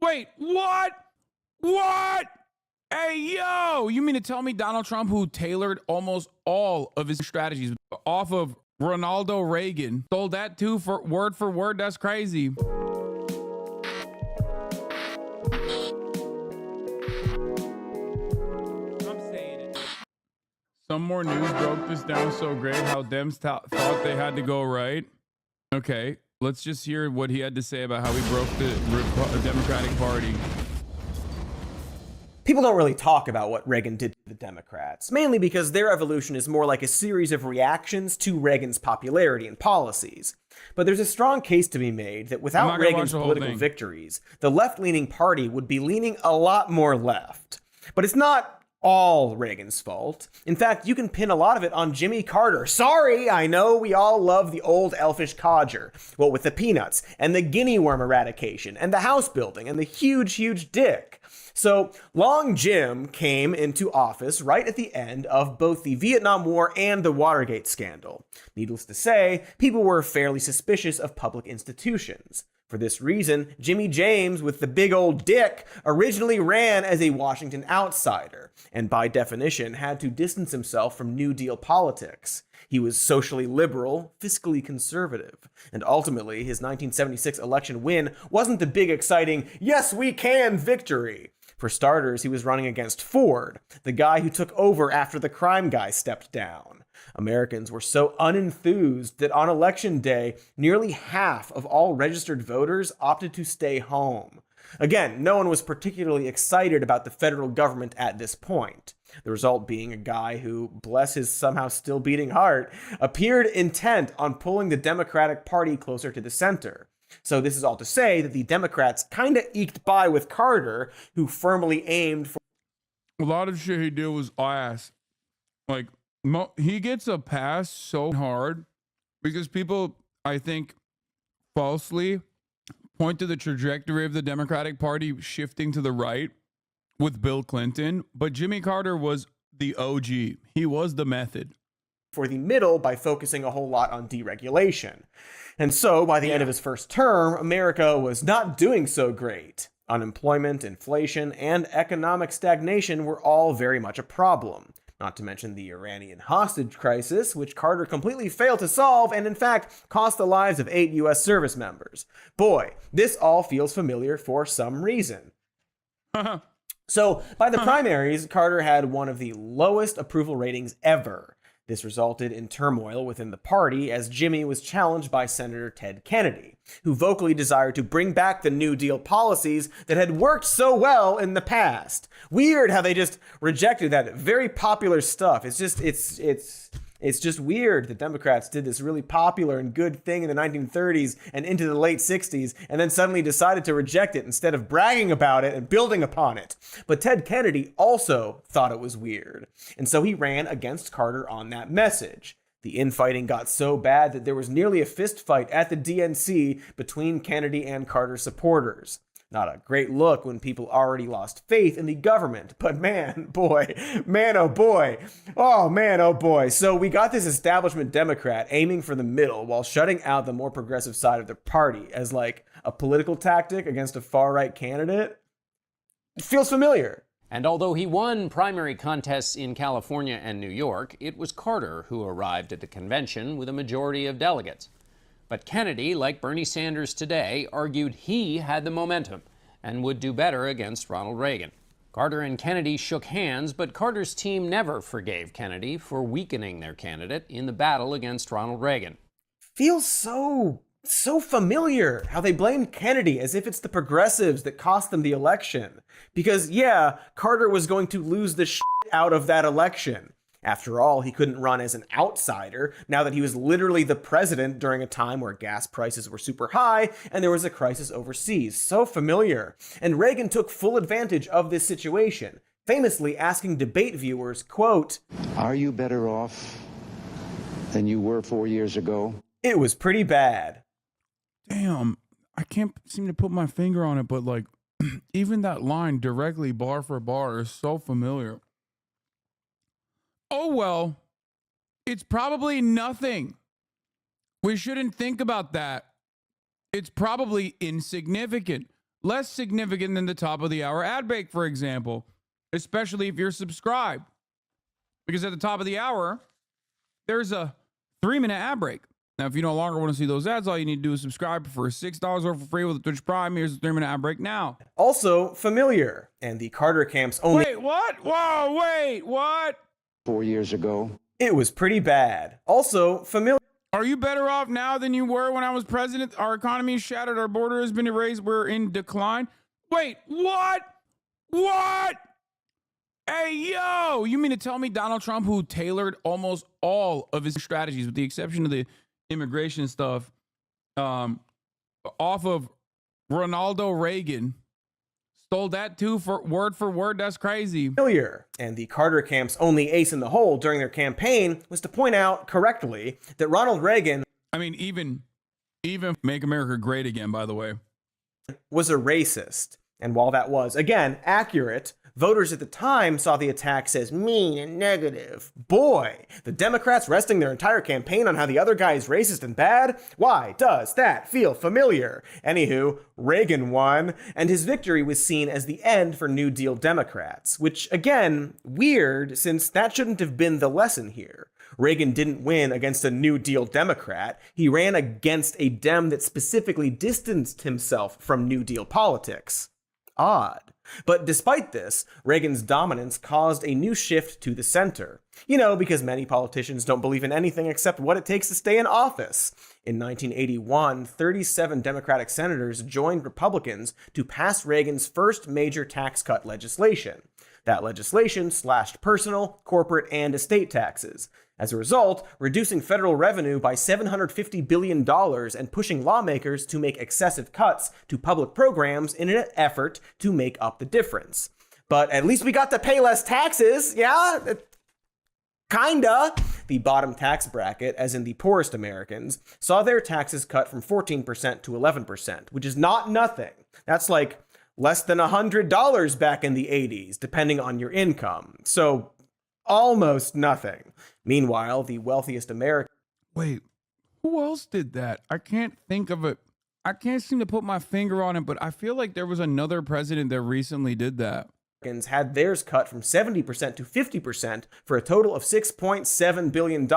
Wait, what? What? Hey, yo, you mean to tell me Donald Trump, who tailored almost all of his strategies off of Ronald Reagan, stole that too for word? That's crazy. Some more news broke this down so great how Dems thought they had to go right. Okay, let's just hear what he had to say about how he broke the Democratic Party. People don't really talk about what Reagan did to the Democrats, mainly because their evolution is more like a series of reactions to Reagan's popularity and policies. But there's a strong case to be made that without Reagan's political victories, the left-leaning party would be leaning a lot more left. But it's not all Reagan's fault. In fact, you can pin a lot of it on Jimmy Carter. Sorry, I know we all love the old elfish codger. Well, with the peanuts and the guinea worm eradication and the house building and the huge dick. So Long Jim came into office right at the end of both the Vietnam War and the Watergate scandal. Needless to say, people were fairly suspicious of public institutions. For this reason, Jimmy James, with the big old dick, originally ran as a Washington outsider, and by definition had to distance himself from New Deal politics. He was socially liberal, fiscally conservative, and ultimately his 1976 election win wasn't the big exciting, yes we can victory. For starters, he was running against Ford, the guy who took over after the crime guy stepped down. Americans were so unenthused that on election day, nearly half of all registered voters opted to stay home. Again, no one was particularly excited about the federal government at this point. The result being a guy who, bless his somehow still beating heart, appeared intent on pulling the Democratic Party closer to the center. So this is all to say that the Democrats kinda eked by with Carter, who firmly aimed for... A lot of shit he did was ass. Like, he gets a pass so hard because people, I think, falsely point to the trajectory of the Democratic Party shifting to the right with Bill Clinton, but Jimmy Carter was the OG. He was the method. For the middle by focusing a whole lot on deregulation. And so, by the end of his first term, America was not doing so great. Unemployment, inflation, and economic stagnation were all very much a problem. Not to mention the Iranian hostage crisis, which Carter completely failed to solve and in fact cost the lives of 8 US service members. Boy, this all feels familiar for some reason. So, by the primaries, Carter had one of the lowest approval ratings ever. This resulted in turmoil within the party as Jimmy was challenged by Senator Ted Kennedy, who vocally desired to bring back the New Deal policies that had worked so well in the past. Weird how they just rejected that very popular stuff. It's just weird that Democrats did this really popular and good thing in the 1930s and into the late 60s and then suddenly decided to reject it instead of bragging about it and building upon it. But Ted Kennedy also thought it was weird, and so he ran against Carter on that message. The infighting got so bad that there was nearly a fist fight at the DNC between Kennedy and Carter supporters. Not a great look when people already lost faith in the government. But man, boy, man, oh boy. Oh man, oh boy. So we got this establishment Democrat aiming for the middle while shutting out the more progressive side of the party as like a political tactic against a far-right candidate. It feels familiar. And although he won primary contests in California and New York, it was Carter who arrived at the convention with a majority of delegates. But Kennedy, like Bernie Sanders today, argued he had the momentum and would do better against Ronald Reagan. Carter and Kennedy shook hands, but Carter's team never forgave Kennedy for weakening their candidate in the battle against Ronald Reagan. Feels so familiar how they blamed Kennedy as if it's the progressives that cost them the election. Because, yeah, Carter was going to lose the shit out of that election. After all, he couldn't run as an outsider now that he was literally the president during a time where gas prices were super high and there was a crisis overseas. So familiar. And Reagan took full advantage of this situation, famously asking debate viewers, quote, "Are you better off than you were 4 years ago?" It was pretty bad. Damn, I can't seem to put my finger on it, but like, even that line directly bar for bar is so familiar. Oh, well, it's probably nothing. We shouldn't think about that. It's probably insignificant. less significant than the top of the hour ad break, for example, especially if you're subscribed. Because at the top of the hour, there's a 3-minute ad break. Now, if you no longer want to see those ads, all you need to do is subscribe for $6 or for free with a Twitch Prime. Here's a 3-minute ad break now. Also familiar, and the Carter camp's only... Wait, what? Whoa, wait, what? 4 years ago. It was pretty bad. Also familiar... Are you better off now than you were when I was president? Our economy is shattered. Our border has been erased. We're in decline. Wait, what? What? Hey, yo, you mean to tell me Donald Trump, who tailored almost all of his strategies, with the exception of the immigration stuff, off of Ronald Reagan, stole that too for word? That's crazy. Familiar, and the Carter camp's only ace in the hole during their campaign was to point out correctly that Ronald Reagan, I mean, even Make America Great Again, by the way, was a racist. And while that was, again, accurate, voters at the time saw the attacks as mean and negative. Boy, the Democrats resting their entire campaign on how the other guy is racist and bad? Why does that feel familiar? Anywho, Reagan won, and his victory was seen as the end for New Deal Democrats, which, again, weird, since that shouldn't have been the lesson here. Reagan didn't win against a New Deal Democrat. He ran against a Dem that specifically distanced himself from New Deal politics. Odd. But despite this, Reagan's dominance caused a new shift to the center. You know, because many politicians don't believe in anything except what it takes to stay in office. In 1981, 37 Democratic senators joined Republicans to pass Reagan's first major tax cut legislation. That legislation slashed personal, corporate, and estate taxes. As a result, reducing federal revenue by $750 billion and pushing lawmakers to make excessive cuts to public programs in an effort to make up the difference. But at least we got to pay less taxes, yeah? Kinda. The bottom tax bracket, as in the poorest Americans, saw their taxes cut from 14% to 11%, which is not nothing. That's like less than $100 back in the 80s, depending on your income. So almost nothing. Meanwhile, the wealthiest Americans... Wait, who else did that? I can't think of it. I can't seem to put my finger on it, but I feel like there was another president that recently did that. Had theirs cut from 70% to 50% for a total of $6.7 billion.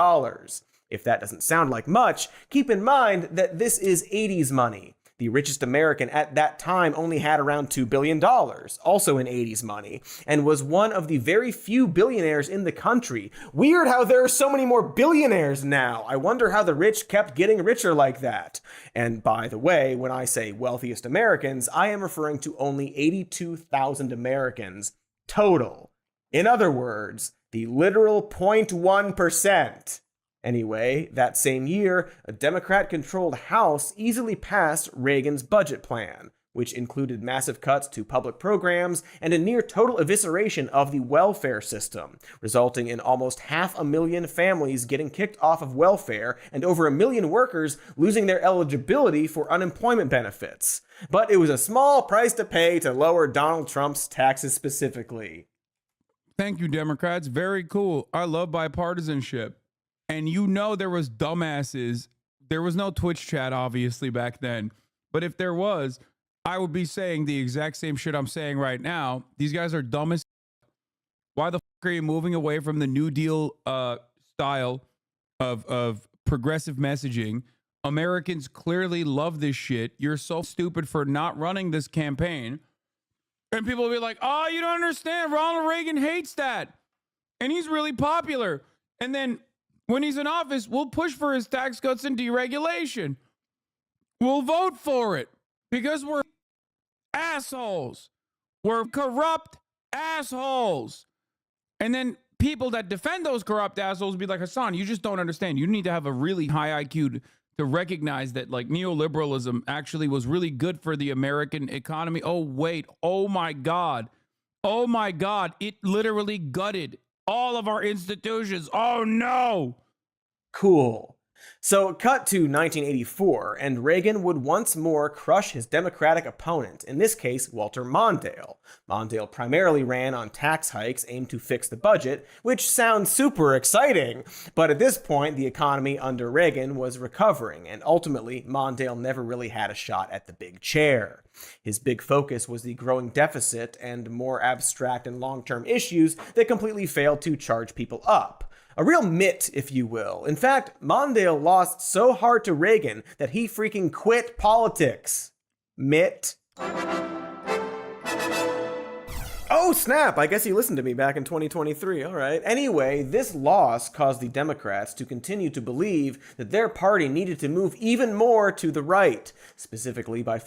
If that doesn't sound like much, keep in mind that this is 80s money. The richest American at that time only had around $2 billion, also in 80s money, and was one of the very few billionaires in the country. Weird how there are so many more billionaires now. I wonder how the rich kept getting richer like that. And by the way, when I say wealthiest Americans, I am referring to only 82,000 Americans total. In other words, the literal 0.1%. Anyway, that same year, a Democrat-controlled House easily passed Reagan's budget plan, which included massive cuts to public programs and a near-total evisceration of the welfare system, resulting in almost 500,000 families getting kicked off of welfare and over 1 million workers losing their eligibility for unemployment benefits. But it was a small price to pay to lower Donald Trump's taxes specifically. Thank you, Democrats. Very cool. I love bipartisanship. And you know there was dumbasses. There was no Twitch chat, obviously, back then. But if there was, I would be saying the exact same shit I'm saying right now. These guys are dumb as... Why the fuck are you moving away from the New Deal style of progressive messaging? Americans clearly love this shit. You're so stupid for not running this campaign. And people will be like, oh, you don't understand. Ronald Reagan hates that. And he's really popular. And then... when he's in office, we'll push for his tax cuts and deregulation. We'll vote for it because we're assholes. We're corrupt assholes. And then people that defend those corrupt assholes be like, Hasan, you just don't understand. You need to have a really high IQ to recognize that like neoliberalism actually was really good for the American economy. Oh, wait. Oh, my God. Oh, my God. It literally gutted all of our institutions. Oh, no. Cool. So, cut to 1984, and Reagan would once more crush his Democratic opponent, in this case, Walter Mondale. Mondale primarily ran on tax hikes aimed to fix the budget, which sounds super exciting, but at this point, the economy under Reagan was recovering, and ultimately, Mondale never really had a shot at the big chair. His big focus was the growing deficit and more abstract and long-term issues that completely failed to charge people up. A real mitt, if you will. In fact, Mondale lost so hard to Reagan that he freaking quit politics. Mitt. Oh, snap! I guess he listened to me back in 2023. All right. Anyway, this loss caused the Democrats to continue to believe that their party needed to move even more to the right, specifically by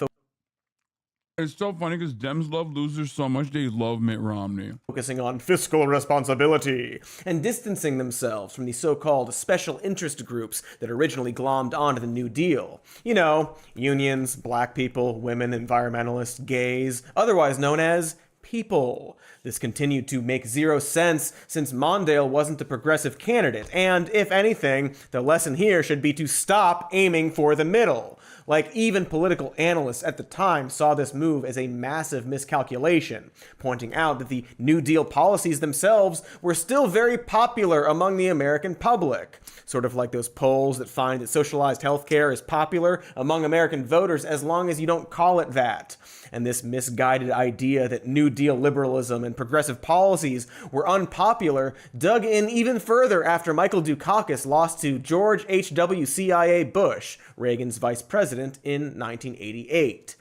It's so funny because Dems love losers so much they love Mitt Romney. focusing on fiscal responsibility and distancing themselves from the so-called special interest groups that originally glommed onto the New Deal. You know, unions, black people, women, environmentalists, gays, otherwise known as people. This continued to make zero sense since Mondale wasn't a progressive candidate, and if anything, the lesson here should be to stop aiming for the middle. Like, even political analysts at the time saw this move as a massive miscalculation, pointing out that the New Deal policies themselves were still very popular among the American public. Sort of like those polls that find that socialized healthcare is popular among American voters as long as you don't call it that. And this misguided idea that New Deal liberalism and progressive policies were unpopular dug in even further after Michael Dukakis lost to George H.W. CIA Bush, Reagan's vice president, in 1988.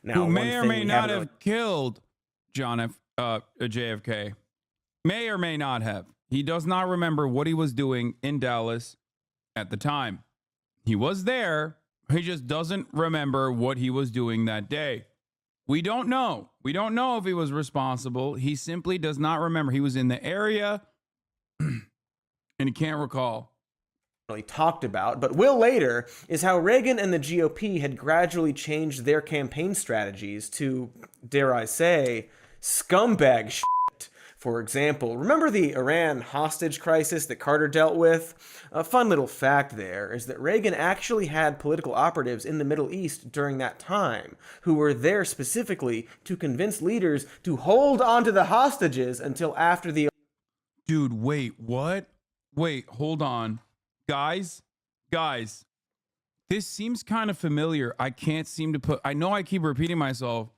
Now, who may or may not have killed JFK. May or may not have. He does not remember what he was doing in Dallas at the time. He was there. He just doesn't remember what he was doing that day. We don't know. We don't know if he was responsible. He simply does not remember. He was in the area and he can't recall. Talked about, but will later, is how Reagan and the GOP had gradually changed their campaign strategies to, dare I say, scumbag shit. For example, remember the Iran hostage crisis that Carter dealt with? A fun little fact there is that Reagan actually had political operatives in the Middle East during that time, who were there specifically to convince leaders to hold on to the hostages until after the... Dude, wait, what? Wait, hold on. Guys, this seems kind of familiar. I can't seem to put, I know I keep repeating myself.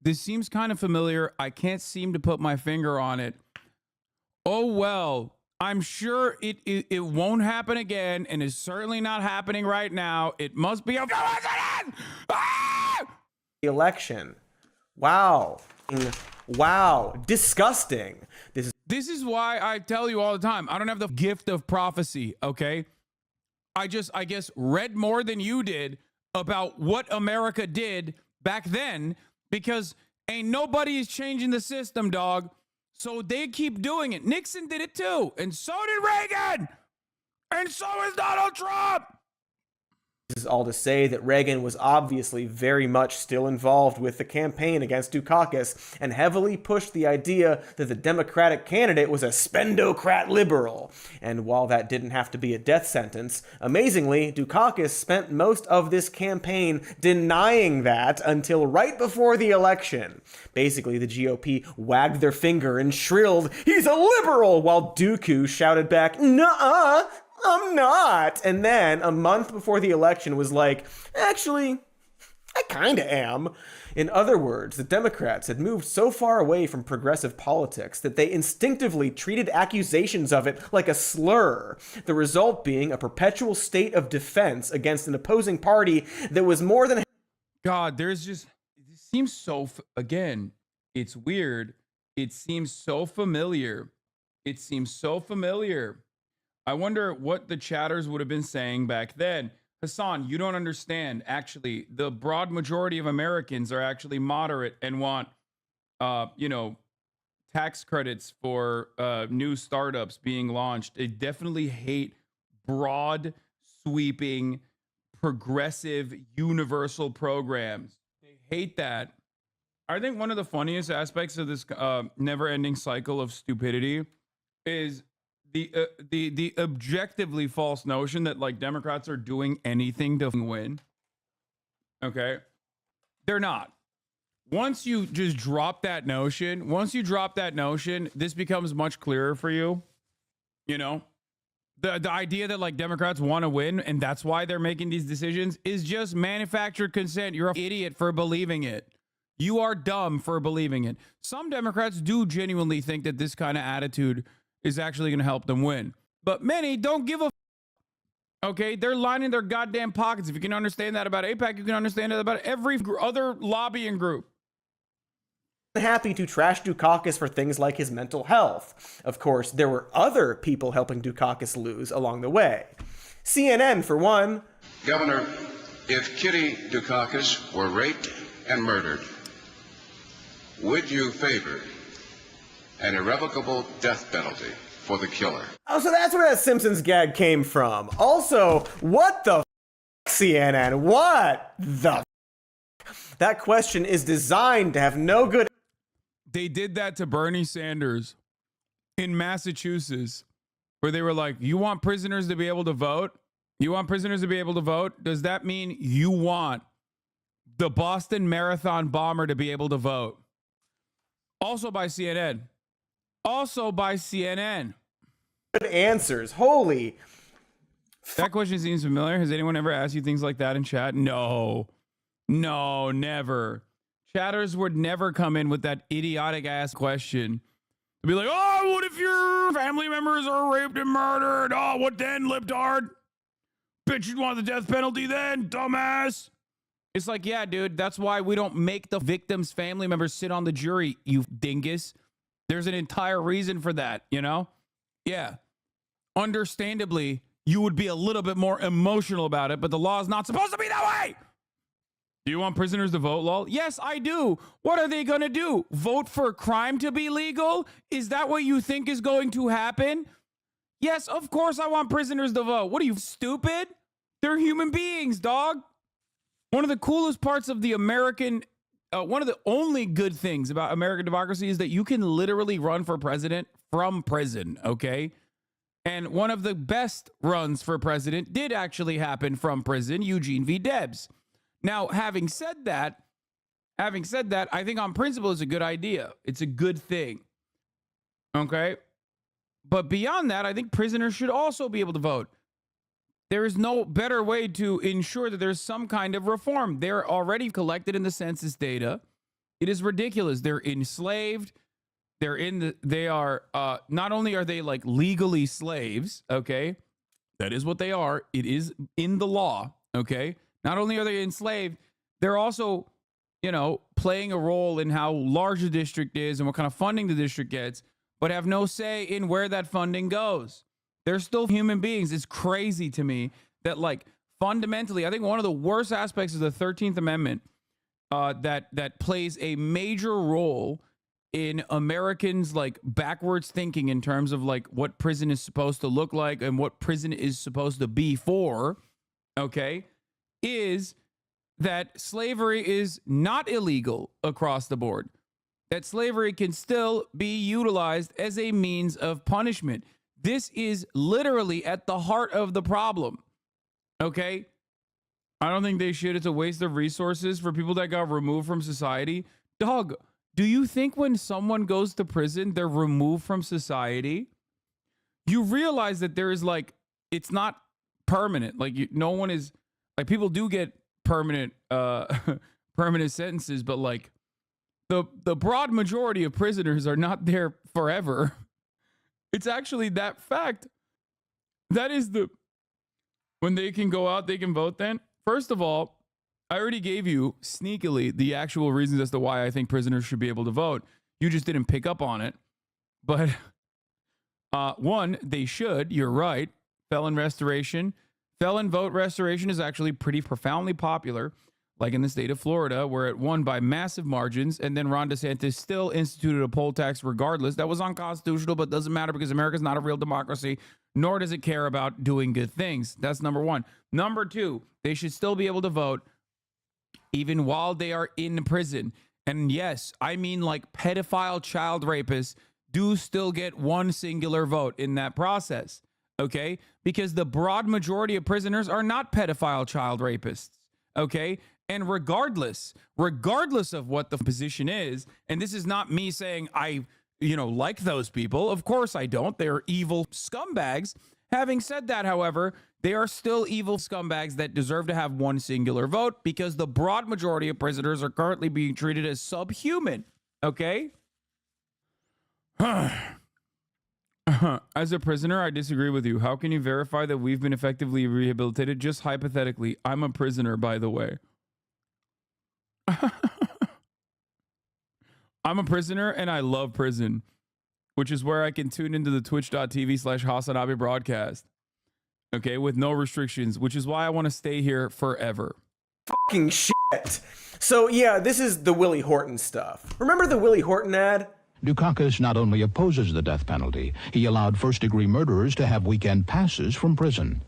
This seems kind of familiar. I can't seem to put my finger on it. Oh, well, I'm sure it won't happen again, and it's certainly not happening right now. It must be a coincidence! Ah! Election. Wow. Wow. Disgusting. This is why I tell you all the time, I don't have the gift of prophecy, okay? I guess, read more than you did about what America did back then, because ain't nobody is changing the system, dog. So they keep doing it. Nixon did it too, and so did Reagan, and so is Donald Trump. This is all to say that Reagan was obviously very much still involved with the campaign against Dukakis and heavily pushed the idea that the Democratic candidate was a spendocrat liberal. And while that didn't have to be a death sentence, amazingly, Dukakis spent most of this campaign denying that until right before the election. Basically, the GOP wagged their finger and shrilled, "He's a liberal," while Dooku shouted back, "Nuh-uh, I'm not." And then, a month before the election, was like, "Actually, I kinda am." In other words, the Democrats had moved so far away from progressive politics that they instinctively treated accusations of it like a slur, the result being a perpetual state of defense against an opposing party that was more than... God, there's just, it seems so, again, it's weird. It seems so familiar. It seems so familiar. I wonder what the chatters would have been saying back then. Hasan, you don't understand. Actually, the broad majority of Americans are actually moderate and want, tax credits for new startups being launched. They definitely hate broad, sweeping, progressive, universal programs. They hate that. I think one of the funniest aspects of this never-ending cycle of stupidity is the objectively false notion that like Democrats are doing anything to win. Okay, they're not. Once you just drop that notion, this becomes much clearer for you. You know, the idea that like Democrats want to win and that's why they're making these decisions is just manufactured consent. You're an idiot for believing it. You are dumb for believing it. Some Democrats do genuinely think that this kind of attitude is actually going to help them win. But many don't give a okay? They're lining their goddamn pockets. If you can understand that about AIPAC, you can understand that about every other lobbying group. Happy to trash Dukakis for things like his mental health. Of course, there were other people helping Dukakis lose along the way. CNN, for one. Governor, if Kitty Dukakis were raped and murdered, would you favor an irrevocable death penalty for the killer? Oh, so that's where that Simpsons gag came from. Also, what the CNN? What the That question is designed to have no good... They did that to Bernie Sanders in Massachusetts, where they were like, you want prisoners to be able to vote? You want prisoners to be able to vote? Does that mean you want the Boston Marathon bomber to be able to vote? Also by CNN. Good answers. Holy... That question seems familiar. Has anyone ever asked you things like that in chat? No, never. Chatters would never come in with that idiotic ass question. They'd be like, oh, what if your family members are raped and murdered? Oh, what then, libtard? Bitch, you'd want the death penalty then, dumbass. It's like, yeah, dude, that's why we don't make the victim's family members sit on the jury, you dingus. There's an entire reason for that, you know? Yeah. Understandably, you would be a little bit more emotional about it, but the law is not supposed to be that way. Do you want prisoners to vote, lol? Yes, I do. What are they going to do? Vote for crime to be legal? Is that what you think is going to happen? Yes, of course I want prisoners to vote. What are you, stupid? They're human beings, dog. One of the coolest parts of the American, one of the only good things about American democracy is that you can literally run for president from prison, okay? And one of the best runs for president did actually happen from prison, Eugene V. Debs. Now, having said that, I think on principle it's a good idea. It's a good thing. Okay? But beyond that, I think prisoners should also be able to vote. There is no better way to ensure that there's some kind of reform. They're already collected in the census data. It is ridiculous. They're enslaved. They are not only are they like legally slaves, okay? That is what they are. It is in the law, okay? Not only are they enslaved, they're also, you know, playing a role in how large the district is and what kind of funding the district gets, but have no say in where that funding goes. They're still human beings. It's crazy to me that, like, fundamentally, I think one of the worst aspects of the 13th Amendment that plays a major role in Americans, like, backwards thinking in terms of, like, what prison is supposed to look like and what prison is supposed to be for, okay, is that slavery is not illegal across the board. That slavery can still be utilized as a means of punishment. This is literally at the heart of the problem, okay? I don't think they should. It's a waste of resources for people that got removed from society. Dog, do you think when someone goes to prison, they're removed from society? You realize that there is, like, it's not permanent. Like, no one is... Like, people do get permanent permanent sentences, but like the broad majority of prisoners are not there forever. It's actually that fact. That is when they can go out, they can vote then. First of all, I already gave you sneakily the actual reasons as to why I think prisoners should be able to vote. You just didn't pick up on it. But one, they should. You're right. Felon restoration. Felon vote restoration is actually pretty profoundly popular, like in the state of Florida, where it won by massive margins, and then Ron DeSantis still instituted a poll tax regardless. That was unconstitutional, but doesn't matter because America's not a real democracy, nor does it care about doing good things. That's number one. Number two, they should still be able to vote even while they are in prison. And yes, I mean like pedophile child rapists do still get one singular vote in that process. Okay? Because the broad majority of prisoners are not pedophile child rapists. Okay? And regardless of what the position is, and this is not me saying I, like those people. Of course I don't. They're evil scumbags. Having said that, however, they are still evil scumbags that deserve to have one singular vote because the broad majority of prisoners are currently being treated as subhuman. Okay? As a prisoner, I disagree with you. How can you verify that we've been effectively rehabilitated? Just hypothetically, I'm a prisoner, by the way. I'm a prisoner and I love prison, which is where I can tune into the twitch.tv/Hasanabi broadcast. Okay, with no restrictions, which is why I want to stay here forever. Fucking shit. So yeah, this is the Willie Horton stuff. Remember the Willie Horton ad? Dukakis not only opposes the death penalty, he allowed first-degree murderers to have weekend passes from prison.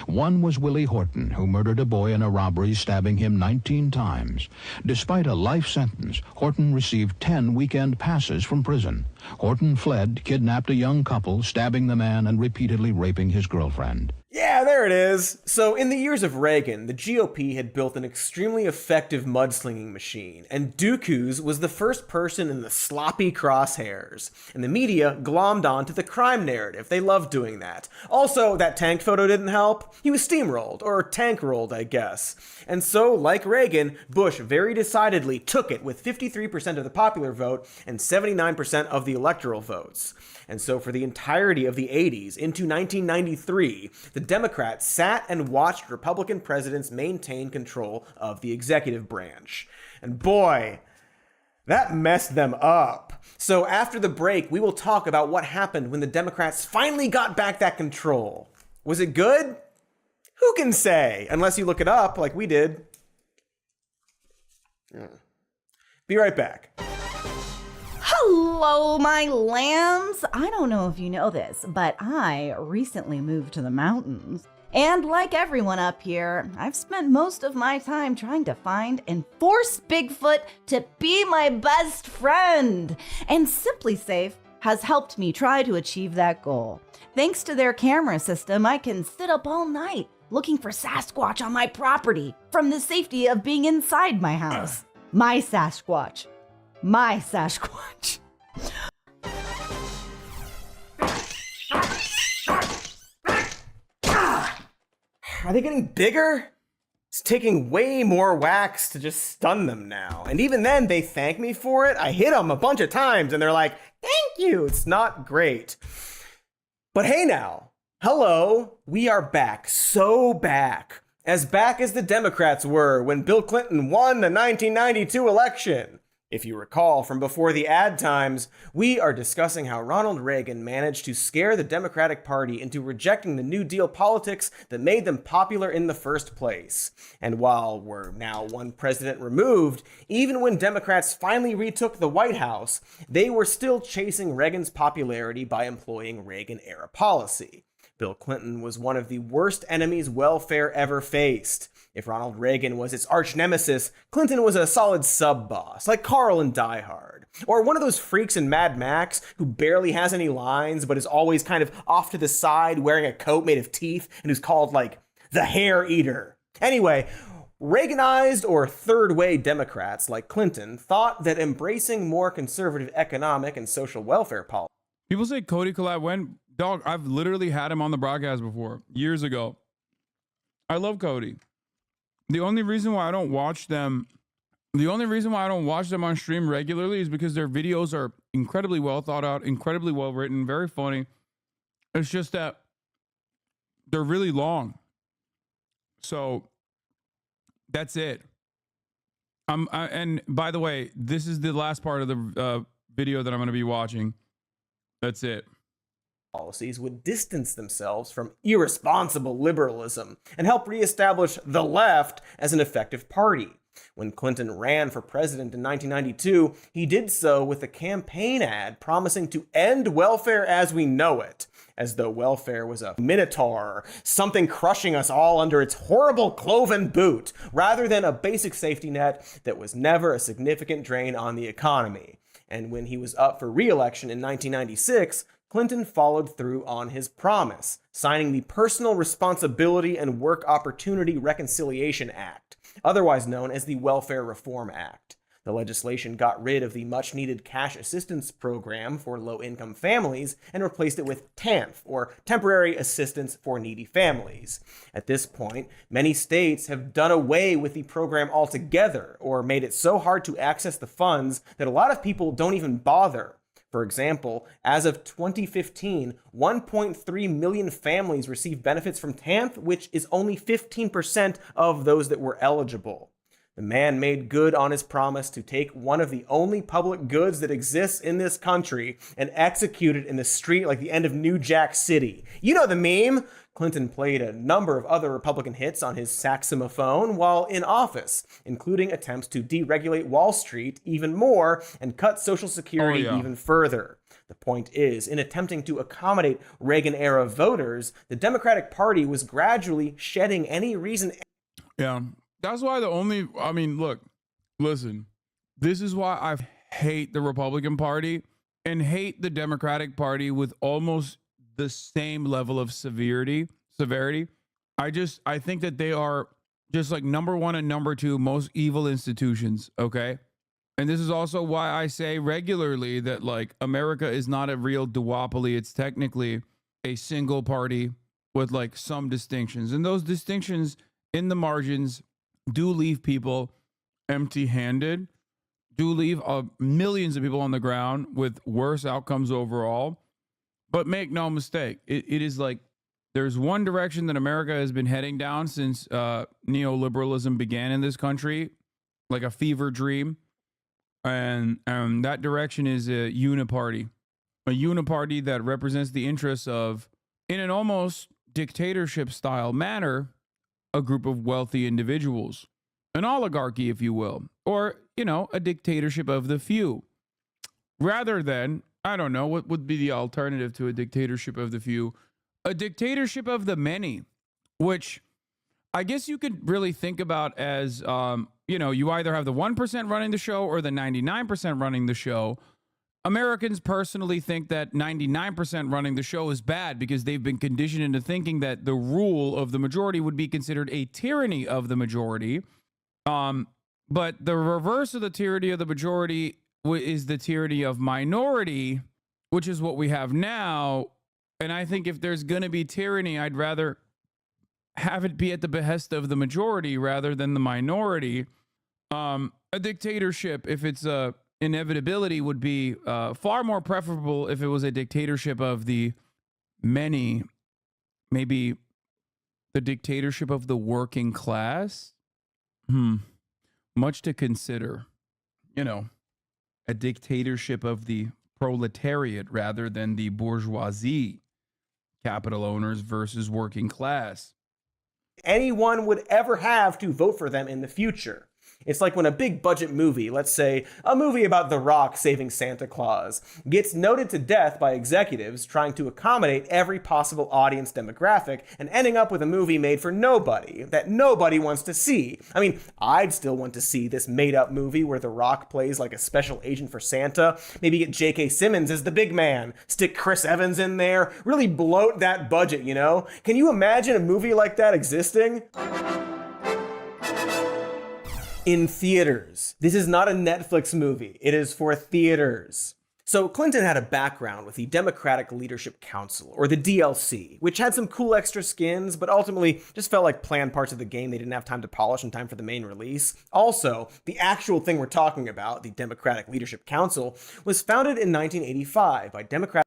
One was Willie Horton, who murdered a boy in a robbery, stabbing him 19 times. Despite a life sentence, Horton received 10 weekend passes from prison. Horton fled, kidnapped a young couple, stabbing the man and repeatedly raping his girlfriend. Yeah, there it is. So in the years of Reagan, the GOP had built an extremely effective mudslinging machine, and Dooku's was the first person in the sloppy crosshairs. And the media glommed onto the crime narrative. They loved doing that. Also, that tank photo didn't help. He was steamrolled, or tank-rolled, I guess. And so, like Reagan, Bush very decidedly took it with 53% of the popular vote and 79% of the electoral votes. And so for the entirety of the 80s into 1993, the Democrats sat and watched Republican presidents maintain control of the executive branch. And boy, that messed them up. So after the break, we will talk about what happened when the Democrats finally got back that control. Was it good? Who can say? Unless you look it up like we did. Be right back. Hello, my lambs. I don't know if you know this, but I recently moved to the mountains. And like everyone up here, I've spent most of my time trying to find and force Bigfoot to be my best friend. And Simply Safe has helped me try to achieve that goal. Thanks to their camera system, I can sit up all night looking for Sasquatch on my property from the safety of being inside my house. My Sasquatch. My Sasquatch. Are they getting bigger? It's taking way more wax to just stun them now. And even then, they thank me for it. I hit them a bunch of times and they're like, thank you. It's not great. But hey now, hello, we are back. So back. As back as the Democrats were when Bill Clinton won the 1992 election. If you recall from before the ad times, we are discussing how Ronald Reagan managed to scare the Democratic Party into rejecting the New Deal politics that made them popular in the first place. And while we're now one president removed, even when Democrats finally retook the White House, they were still chasing Reagan's popularity by employing Reagan-era policy. Bill Clinton was one of the worst enemies welfare ever faced. If Ronald Reagan was its arch nemesis, Clinton was a solid sub-boss, like Carl in Die Hard. Or one of those freaks in Mad Max who barely has any lines, but is always kind of off to the side wearing a coat made of teeth, and who's called, like, the Hair Eater. Anyway, Reaganized or third-way Democrats like Clinton thought that embracing more conservative economic and social welfare policy. People say Cody collab when? Dog, I've literally had him on the broadcast before, years ago. I love Cody. The only reason why I don't watch them on stream regularly is because their videos are incredibly well thought out, incredibly well written, very funny. It's just that they're really long. So that's it. And by the way, this is the last part of the video that I'm going to be watching. That's it. Policies would distance themselves from irresponsible liberalism and help reestablish the left as an effective party. When Clinton ran for president in 1992, he did so with a campaign ad promising to end welfare as we know it, as though welfare was a minotaur, something crushing us all under its horrible cloven boot, rather than a basic safety net that was never a significant drain on the economy. And when he was up for re-election in 1996, Clinton followed through on his promise, signing the Personal Responsibility and Work Opportunity Reconciliation Act, otherwise known as the Welfare Reform Act. The legislation got rid of the much-needed cash assistance program for low-income families and replaced it with TANF, or Temporary Assistance for Needy Families. At this point, many states have done away with the program altogether, or made it so hard to access the funds that a lot of people don't even bother. For example, as of 2015, 1.3 million families received benefits from TANF, which is only 15% of those that were eligible. The man made good on his promise to take one of the only public goods that exists in this country and execute it in the street like the end of New Jack City. You know the meme? Clinton played a number of other Republican hits on his saxophone while in office, including attempts to deregulate Wall Street even more and cut Social Security even further. The point is, in attempting to accommodate Reagan-era voters, the Democratic Party was gradually shedding any reason. Yeah. That's why look, listen, this is why I hate the Republican Party and hate the Democratic Party with almost the same level of severity. I think that they are just like number one and number two most evil institutions, okay? And this is also why I say regularly that like America is not a real duopoly. It's technically a single party with like some distinctions. And those distinctions in the margins do leave people empty-handed, do leave millions of people on the ground with worse outcomes overall. But make no mistake, it is like there's one direction that America has been heading down since neoliberalism began in this country, like a fever dream. And that direction is a uniparty that represents the interests of, in an almost dictatorship-style manner, a group of wealthy individuals, an oligarchy, if you will, or, a dictatorship of the few, rather than, I don't know, what would be the alternative to a dictatorship of the few? A dictatorship of the many, which I guess you could really think about as, you either have the 1% running the show or the 99% running the show. Americans personally think that 99% running the show is bad because they've been conditioned into thinking that the rule of the majority would be considered a tyranny of the majority. But the reverse of the tyranny of the majority is the tyranny of minority, which is what we have now. And I think if there's going to be tyranny, I'd rather have it be at the behest of the majority rather than the minority. A dictatorship, if it's a inevitability, would be far more preferable if it was a dictatorship of the many, maybe the dictatorship of the working class. Much to consider. A dictatorship of the proletariat rather than the bourgeoisie, capital owners versus working class. Anyone would ever have to vote for them in the future. It's like when a big budget movie, let's say a movie about The Rock saving Santa Claus, gets noted to death by executives trying to accommodate every possible audience demographic and ending up with a movie made for nobody that nobody wants to see. I mean, I'd still want to see this made-up movie where The Rock plays like a special agent for Santa, maybe get J.K. Simmons as the big man, stick Chris Evans in there, really bloat that budget, Can you imagine a movie like that existing? In theaters. This is not a Netflix movie. It is for theaters. So Clinton had a background with the Democratic Leadership Council, or the DLC, which had some cool extra skins, but ultimately just felt like planned parts of the game they didn't have time to polish in time for the main release. Also, the actual thing we're talking about, the Democratic Leadership Council, was founded in 1985 by Democratic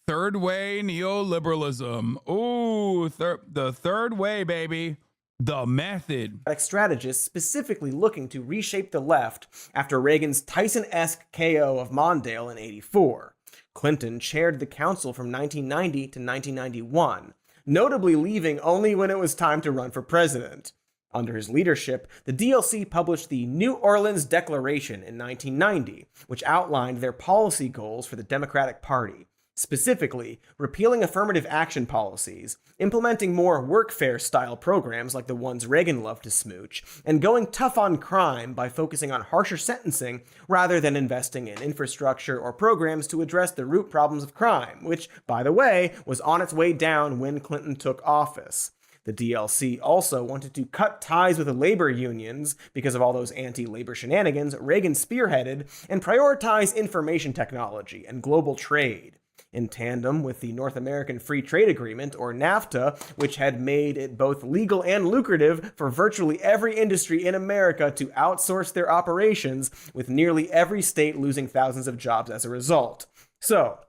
Third way neoliberalism. Ooh, the third way, baby. The method. Strategists specifically looking to reshape the left after Reagan's Tyson-esque KO of Mondale in '84. Clinton chaired the council from 1990 to 1991, notably leaving only when it was time to run for president. Under his leadership, the DLC published the New Orleans Declaration in 1990, which outlined their policy goals for the Democratic Party. Specifically, repealing affirmative action policies, implementing more workfare-style programs like the ones Reagan loved to smooch, and going tough on crime by focusing on harsher sentencing rather than investing in infrastructure or programs to address the root problems of crime, which, by the way, was on its way down when Clinton took office. The DLC also wanted to cut ties with the labor unions because of all those anti-labor shenanigans Reagan spearheaded, and prioritize information technology and global trade. In tandem with the North American Free Trade Agreement, or NAFTA, which had made it both legal and lucrative for virtually every industry in America to outsource their operations, with nearly every state losing thousands of jobs as a result. So,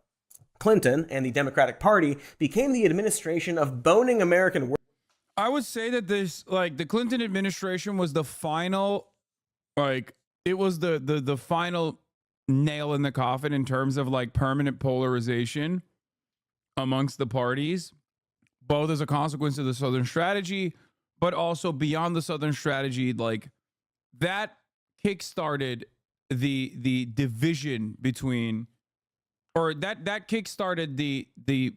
Clinton and the Democratic Party became the administration of boning American workers. I would say that the Clinton administration was the final, it was the final nail in the coffin in terms of permanent polarization amongst the parties, both as a consequence of the Southern strategy, but also beyond the Southern strategy. That kickstarted the division between, or that kickstarted the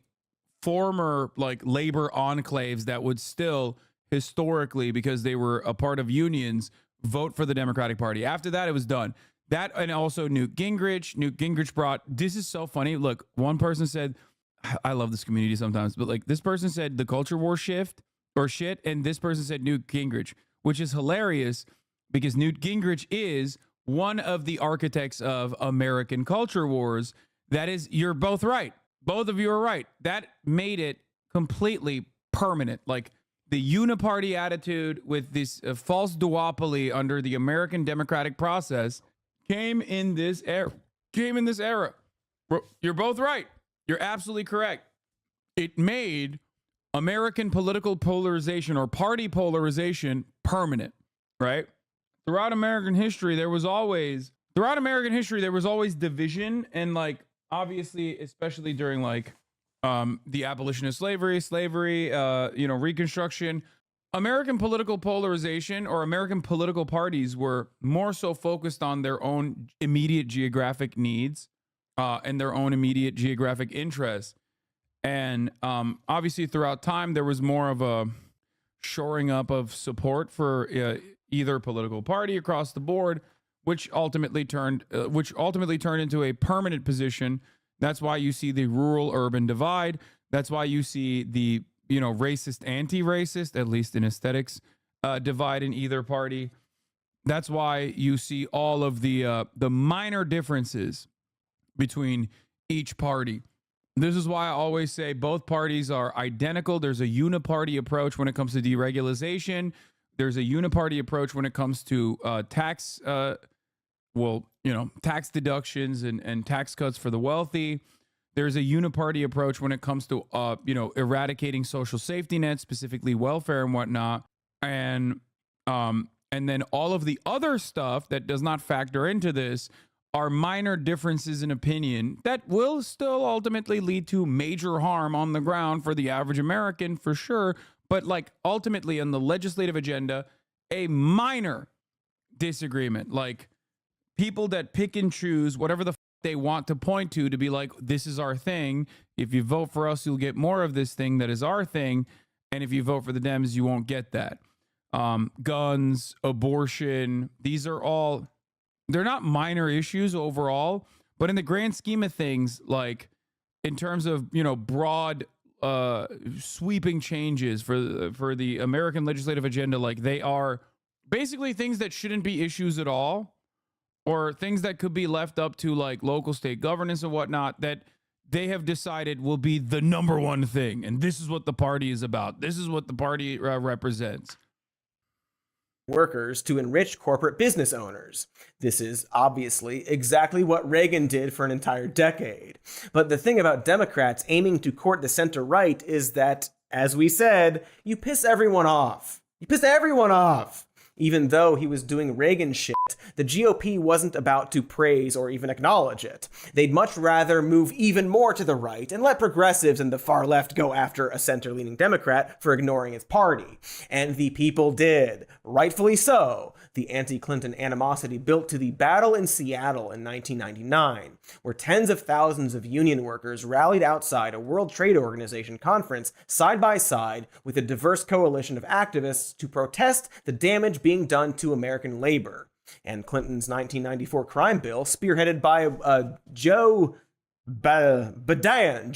former labor enclaves that would still historically, because they were a part of unions, vote for the Democratic Party. After that, it was done. That, and also Newt Gingrich brought, this is so funny. Look, one person said, I love this community sometimes, but this person said the culture war shit, and this person said Newt Gingrich, which is hilarious because Newt Gingrich is one of the architects of American culture wars. That is, you're both right. Both of you are right. That made it completely permanent. The uniparty attitude with this false duopoly under the American democratic process came in this era. You're both right. You're absolutely correct. It made American political polarization or party polarization permanent, right? Throughout American history, there was always division, and obviously, especially during the abolition of slavery, Reconstruction. American political polarization, or American political parties, were more so focused on their own immediate geographic needs and their own immediate geographic interests. And obviously, throughout time, there was more of a shoring up of support for either political party across the board, which ultimately turned into a permanent position. That's why you see the rural-urban divide. That's why you see the racist, anti-racist, at least in aesthetics, divide in either party. That's why you see all of the minor differences between each party. This is why I always say both parties are identical. There's a uniparty approach when it comes to deregulation. There's a uniparty approach when it comes to tax deductions and tax cuts for the wealthy. There's a uniparty approach when it comes to, eradicating social safety nets, specifically welfare and whatnot. And then all of the other stuff that does not factor into this are minor differences in opinion that will still ultimately lead to major harm on the ground for the average American, for sure. But ultimately on the legislative agenda, a minor disagreement, people that pick and choose whatever the they want to point to be this is our thing. If you vote for us, you'll get more of this thing that is our thing. And if you vote for the Dems, you won't get that. Guns, abortion, these are all, they're not minor issues overall, but in the grand scheme of things, in terms of, broad, sweeping changes for the American legislative agenda, they are basically things that shouldn't be issues at all, or things that could be left up to local state governance and whatnot, that they have decided will be the number one thing. And this is what the party is about. This is what the party represents. Workers to enrich corporate business owners. This is obviously exactly what Reagan did for an entire decade. But the thing about Democrats aiming to court the center right is that, as we said, you piss everyone off. Even though he was doing Reagan shit, the GOP wasn't about to praise or even acknowledge it. They'd much rather move even more to the right and let progressives and the far left go after a center-leaning Democrat for ignoring his party. And the people did. Rightfully so. The anti-Clinton animosity built to the battle in Seattle in 1999, where tens of thousands of union workers rallied outside a World Trade Organization conference side by side with a diverse coalition of activists to protest the damage being done to American labor. And Clinton's 1994 crime bill, spearheaded by Joe Biden,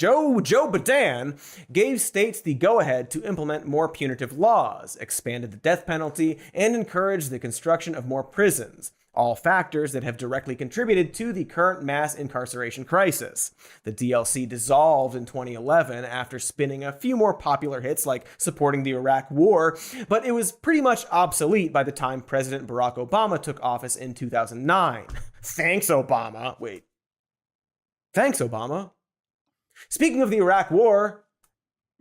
gave states the go-ahead to implement more punitive laws, expanded the death penalty, and encouraged the construction of more prisons, all factors that have directly contributed to the current mass incarceration crisis. The DLC dissolved in 2011 after spinning a few more popular hits like supporting the Iraq War, but it was pretty much obsolete by the time President Barack Obama took office in 2009. Thanks, Obama. Wait. Thanks, Obama. Speaking of the Iraq War.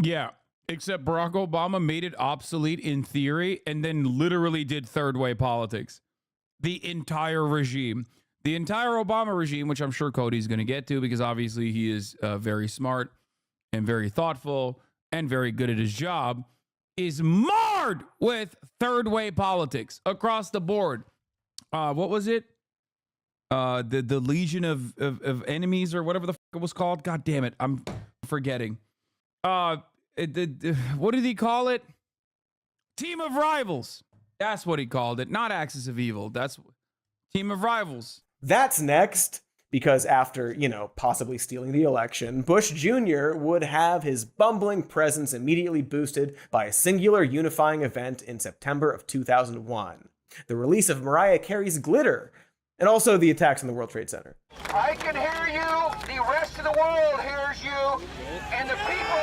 Yeah, except Barack Obama made it obsolete in theory and then literally did third way politics. The entire regime. The entire Obama regime, which I'm sure Cody's going to get to because obviously he is very smart and very thoughtful and very good at his job, is marred with third way politics across the board. What was it? The Legion of Enemies or whatever the fuck it was called. God damn it, I'm forgetting. What did he call it? Team of Rivals. That's what he called it. Not Axis of Evil. That's Team of Rivals. That's next, because after, possibly stealing the election, Bush Jr. would have his bumbling presence immediately boosted by a singular unifying event in September of 2001. The release of Mariah Carey's Glitter, and also the attacks on the World Trade Center. I can hear you, the rest of the world hears you, and the people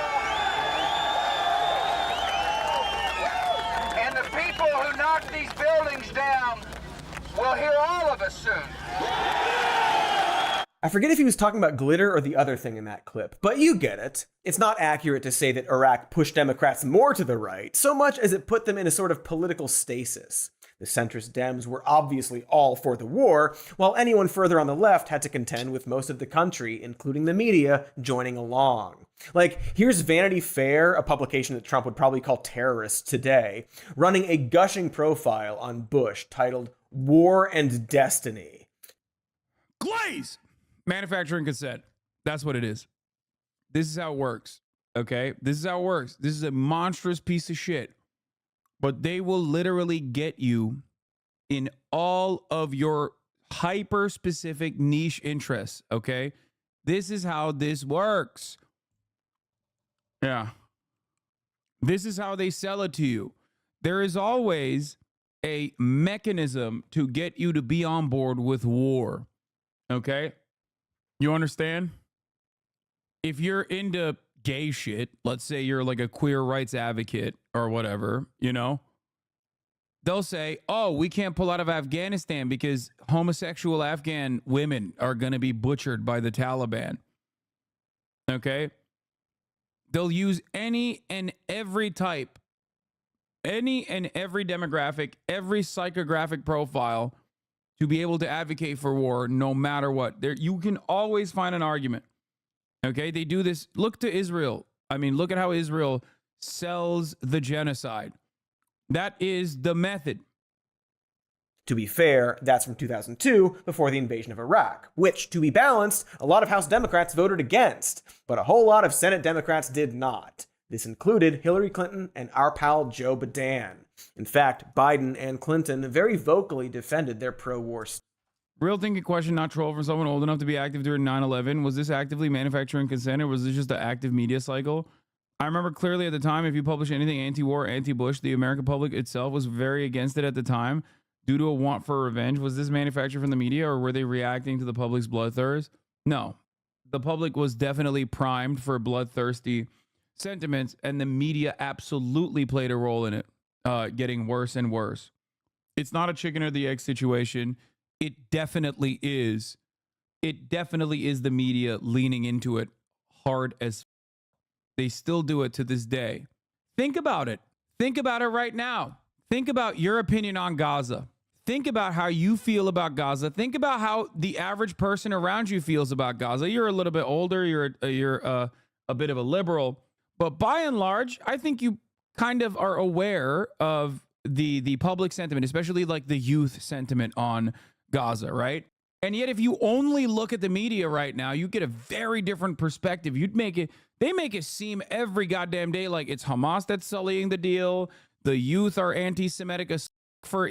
who knock these buildings down will hear all of us soon. I forget if he was talking about glitter or the other thing in that clip, but you get it. It's not accurate to say that Iraq pushed Democrats more to the right, so much as it put them in a sort of political stasis. The centrist Dems were obviously all for the war, while anyone further on the left had to contend with most of the country, including the media, joining along. Like, here's Vanity Fair, a publication that Trump would probably call terrorist today, running a gushing profile on Bush titled War and Destiny. Glaze! Manufacturing consent. That's what it is. This is how it works. Okay? This is how it works. This is a monstrous piece of shit. But they will literally get you in all of your hyper-specific niche interests, okay? This is how this works. Yeah. This is how they sell it to you. There is always a mechanism to get you to be on board with war, okay? You understand? If you're into gay shit, let's say you're like a queer rights advocate or whatever, they'll say, oh, we can't pull out of Afghanistan because homosexual Afghan women are going to be butchered by the Taliban. Okay? They'll use any and every type, any and every demographic, every psychographic profile to be able to advocate for war no matter what. You can always find an argument. Okay, they do this. Look to Israel. Look at how Israel sells the genocide. That is the method. To be fair, that's from 2002, before the invasion of Iraq, which, to be balanced, a lot of House Democrats voted against, but a whole lot of Senate Democrats did not. This included Hillary Clinton and our pal Joe Biden. In fact, Biden and Clinton very vocally defended their pro-war stance. Real thinking question, not troll, from someone old enough to be active during 9/11. Was this actively manufacturing consent, or was this just an active media cycle? I remember clearly at the time, if you publish anything anti-war, anti-Bush, the American public itself was very against it at the time due to a want for revenge. Was this manufactured from the media, or were they reacting to the public's bloodthirst? No. The public was definitely primed for bloodthirsty sentiments, and the media absolutely played a role in it, getting worse and worse. It's not a chicken or the egg situation. It definitely is. It definitely is the media leaning into it hard as they still do it to this day. Think about it. Think about it right now. Think about your opinion on Gaza. Think about how you feel about Gaza. Think about how the average person around you feels about Gaza. You're a little bit older. You're a bit of a liberal. But by and large, I think you kind of are aware of the public sentiment, especially like the youth sentiment on Gaza, right? And yet, if you only look at the media right now, you get a very different perspective. They make it seem every goddamn day like it's Hamas that's sullying the deal. The youth are anti-Semitic as for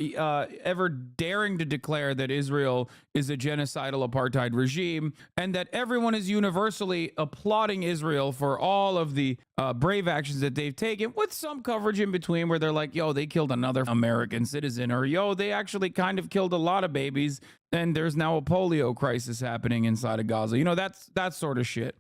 ever daring to declare that Israel is a genocidal apartheid regime, and that everyone is universally applauding Israel for all of the brave actions that they've taken, with some coverage in between where they're like, yo, they killed another American citizen, or yo, they actually kind of killed a lot of babies, and there's now a polio crisis happening inside of Gaza. You know, that sort of shit.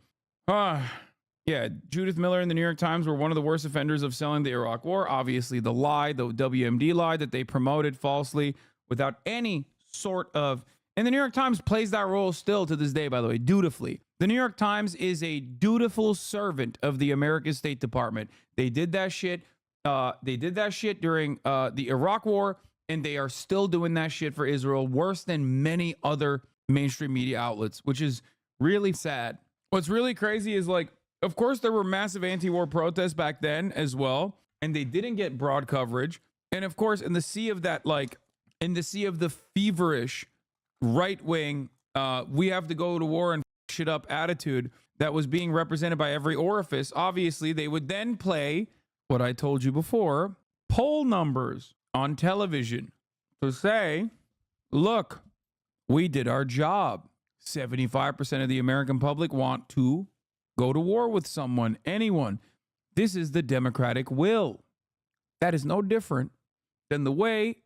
Yeah, Judith Miller and the New York Times were one of the worst offenders of selling the Iraq War. Obviously, the lie, the WMD lie that they promoted falsely without any sort of... And the New York Times plays that role still to this day, by the way, dutifully. The New York Times is a dutiful servant of the American State Department. They did that shit. They did that shit during the Iraq War, and they are still doing that shit for Israel, worse than many other mainstream media outlets, which is really sad. What's really crazy is, like, of course, there were massive anti-war protests back then as well, and they didn't get broad coverage. And of course, in the sea of that, like, in the sea of the feverish right-wing, we have to go to war and shit up attitude that was being represented by every orifice, obviously, they would then play what I told you before, poll numbers on television to say, look, we did our job. 75% of the American public want to go to war with someone, anyone. This is the democratic will. That is no different than the way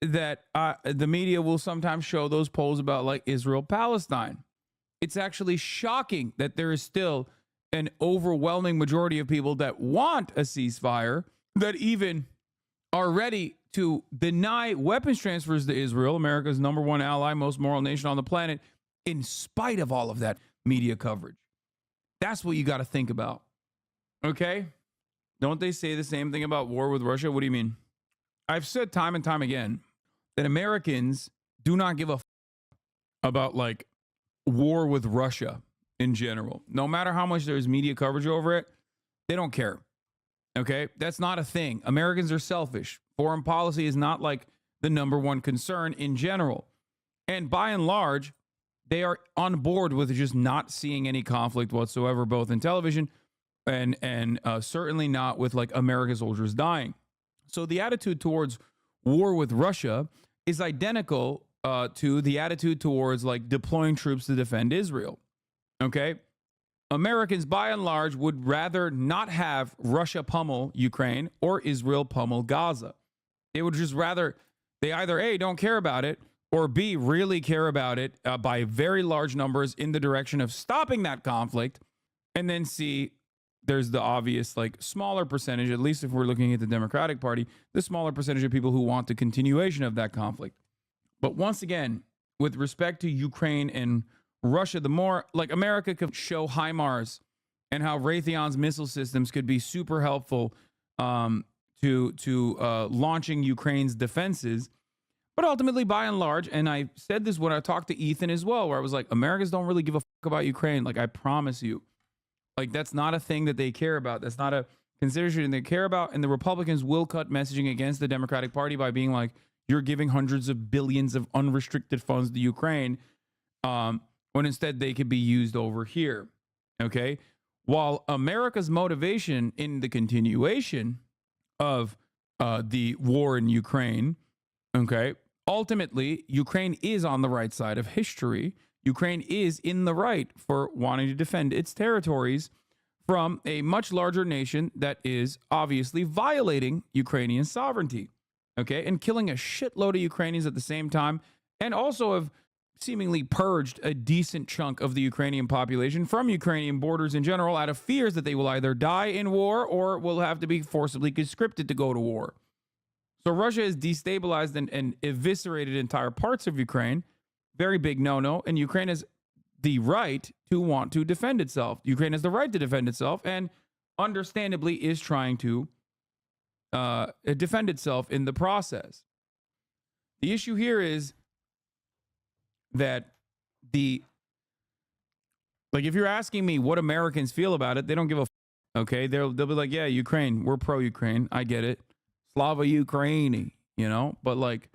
that the media will sometimes show those polls about like Israel-Palestine. It's actually shocking that there is still an overwhelming majority of people that want a ceasefire, that even are ready to deny weapons transfers to Israel, America's #1 ally, most moral nation on the planet, in spite of all of that media coverage. That's what you got to think about. Okay? Don't they say the same thing about war with Russia? What do you mean? I've said time and time again that Americans do not give a about like war with Russia in general. No matter how much there's media coverage over it, they don't care. Okay? That's not a thing. Americans are selfish. Foreign policy is not like the #1 concern in general. And by and large, they are on board with just not seeing any conflict whatsoever, both in television and certainly not with like American soldiers dying. So the attitude towards war with Russia is identical to the attitude towards like deploying troops to defend Israel. Okay? Americans, by and large, would rather not have Russia pummel Ukraine or Israel pummel Gaza. They would just rather, they either A, don't care about it, or B, really care about it by very large numbers in the direction of stopping that conflict. And then C, there's the obvious, like, smaller percentage, at least if we're looking at the Democratic Party, the smaller percentage of people who want the continuation of that conflict. But once again, with respect to Ukraine and Russia, the more, like, America could show HIMARS and how Raytheon's missile systems could be super helpful to launching Ukraine's defenses. But ultimately, by and large, and I said this when I talked to Ethan as well, where I was like, Americans don't really give a fuck about Ukraine. Like, I promise you. Like, that's not a thing that they care about. That's not a consideration they care about. And the Republicans will cut messaging against the Democratic Party by being like, you're giving hundreds of billions of unrestricted funds to Ukraine, when instead they could be used over here. Okay? While America's motivation in the continuation of the war in Ukraine, okay, ultimately, Ukraine is on the right side of history. Ukraine is in the right for wanting to defend its territories from a much larger nation that is obviously violating Ukrainian sovereignty, okay, and killing a shitload of Ukrainians at the same time, and also have seemingly purged a decent chunk of the Ukrainian population from Ukrainian borders in general out of fears that they will either die in war or will have to be forcibly conscripted to go to war. So Russia has destabilized and eviscerated entire parts of Ukraine. Very big no-no. And Ukraine has the right to want to defend itself. Ukraine has the right to defend itself and understandably is trying to defend itself in the process. The issue here is that if you're asking me what Americans feel about it, they don't give a f. Okay? They'll be like, yeah, Ukraine, we're pro-Ukraine. I get it. Slava Ukraini. you know? But like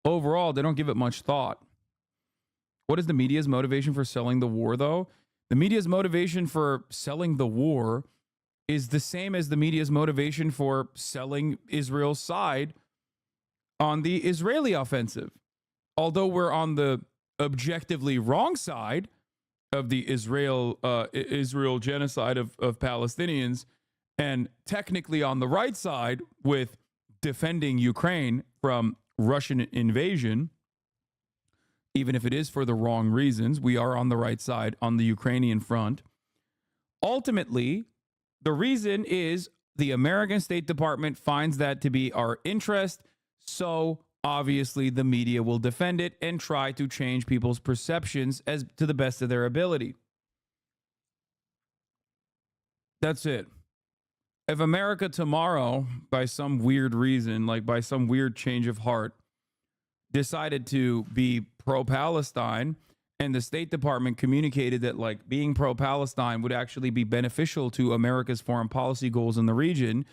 overall, they don't give it much thought. What is the media's motivation for selling the war, though? The media's motivation for selling the war is the same as the media's motivation for selling Israel's side on the Israeli offensive. Although we're on the objectively wrong side of the Israel genocide of Palestinians, and technically on the right side with defending Ukraine from Russian invasion, even if it is for the wrong reasons, we are on the right side on the Ukrainian front. Ultimately, the reason is the American State Department finds that to be our interest, so obviously the media will defend it and try to change people's perceptions as to the best of their ability. That's it. If America tomorrow, by some weird reason, like by some weird change of heart, decided to be pro-Palestine, and the State Department communicated that like being pro-Palestine would actually be beneficial to America's foreign policy goals in the region,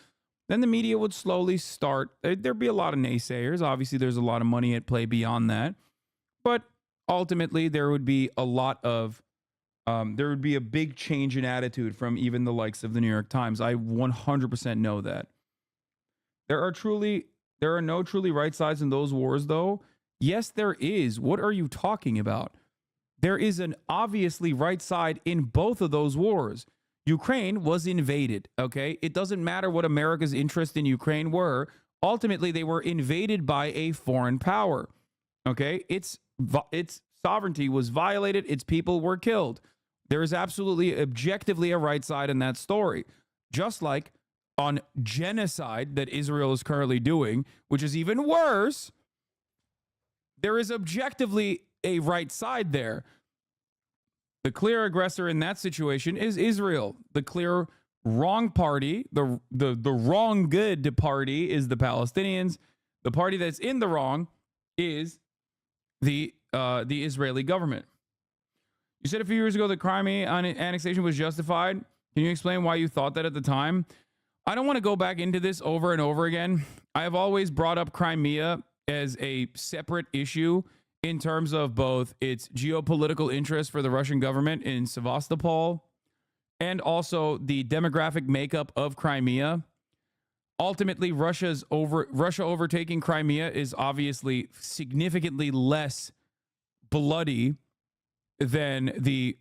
then the media would slowly start. There'd be a lot of naysayers. Obviously, there's a lot of money at play beyond that. But ultimately, there would be a lot of, there would be a big change in attitude from even the likes of the New York Times. I 100% know that. There are no truly right sides in those wars, though. Yes, there is. What are you talking about? There is an obviously right side in both of those wars. Ukraine was invaded, okay? It doesn't matter what America's interests in Ukraine were. Ultimately, they were invaded by a foreign power, okay? Its sovereignty was violated. Its people were killed. There is absolutely, objectively, a right side in that story. Just like on genocide that Israel is currently doing, which is even worse, there is objectively a right side there. The clear aggressor in that situation is Israel. The clear wrong party, the wrong good party is the Palestinians. The party that's in the wrong is the Israeli government. You said a few years ago that Crimea annexation was justified. Can you explain why you thought that at the time? I don't want to go back into this over and over again. I have always brought up Crimea as a separate issue in terms of both its geopolitical interest for the Russian government in Sevastopol and also the demographic makeup of Crimea. Ultimately, Russia overtaking Crimea is obviously significantly less bloody than the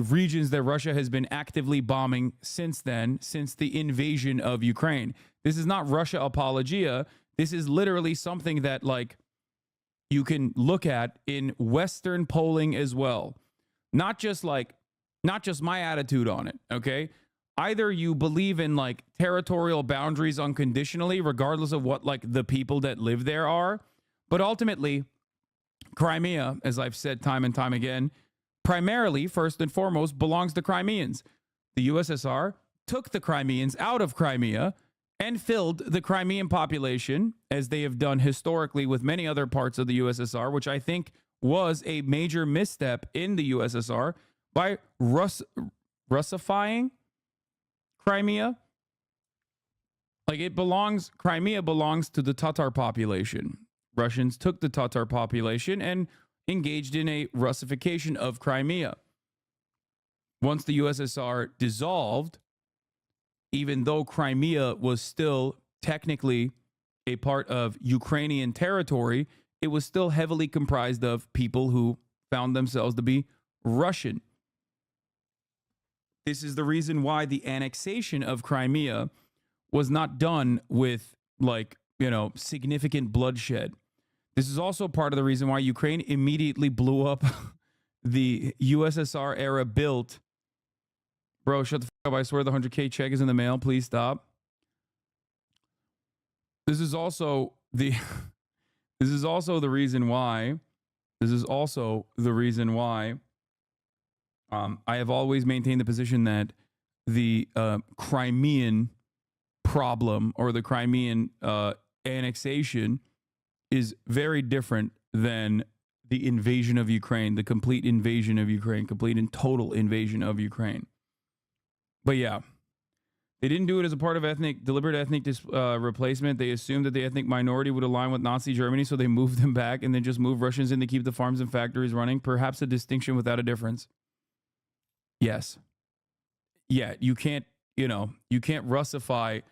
regions that Russia has been actively bombing since then, since the invasion of Ukraine. This is not Russia apologia. This is literally something that like you can look at in Western polling as well. Not just my attitude on it, okay? Either you believe in like territorial boundaries unconditionally, regardless of what like the people that live there are. But ultimately, Crimea, as I've said time and time again, primarily, first and foremost, belongs to Crimeans. The USSR took the Crimeans out of Crimea and filled the Crimean population, as they have done historically with many other parts of the USSR, which I think was a major misstep in the USSR, by Russifying Crimea. Like Crimea belongs to the Tatar population. Russians took the Tatar population and engaged in a Russification of Crimea. Once the USSR dissolved, even though Crimea was still technically a part of Ukrainian territory, it was still heavily comprised of people who found themselves to be Russian. This is the reason why the annexation of Crimea was not done with, like, significant bloodshed. This is also part of the reason why Ukraine immediately blew up the USSR era built. Bro, shut the fuck up. I swear the 100K check is in the mail. Please stop. This is also the reason why I have always maintained the position that the Crimean problem, or the Crimean annexation, is very different than the invasion of Ukraine, the complete invasion of Ukraine, complete and total invasion of Ukraine. But yeah, They didn't do it as a part of deliberate ethnic replacement. They assumed that the ethnic minority would align with Nazi Germany, so they moved them back and then just moved Russians in to keep the farms and factories running. Perhaps a distinction without a difference. Yes. Yeah, you can't Russify.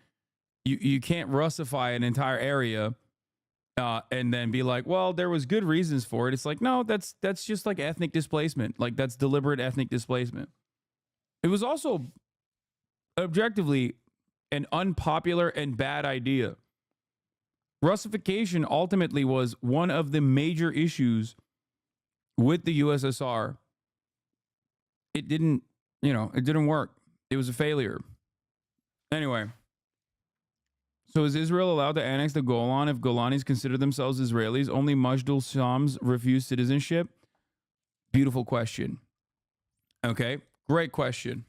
You can't Russify an entire area and then be like, well, there was good reasons for it. It's like, no, that's just like ethnic displacement. Like, that's deliberate ethnic displacement. It was also objectively an unpopular and bad idea. Russification ultimately was one of the major issues with the USSR. It didn't work. It was a failure. Anyway, so is Israel allowed to annex the Golan if Golanis consider themselves Israelis? Only Majdul Shams refuse citizenship? Beautiful question. Okay, great question.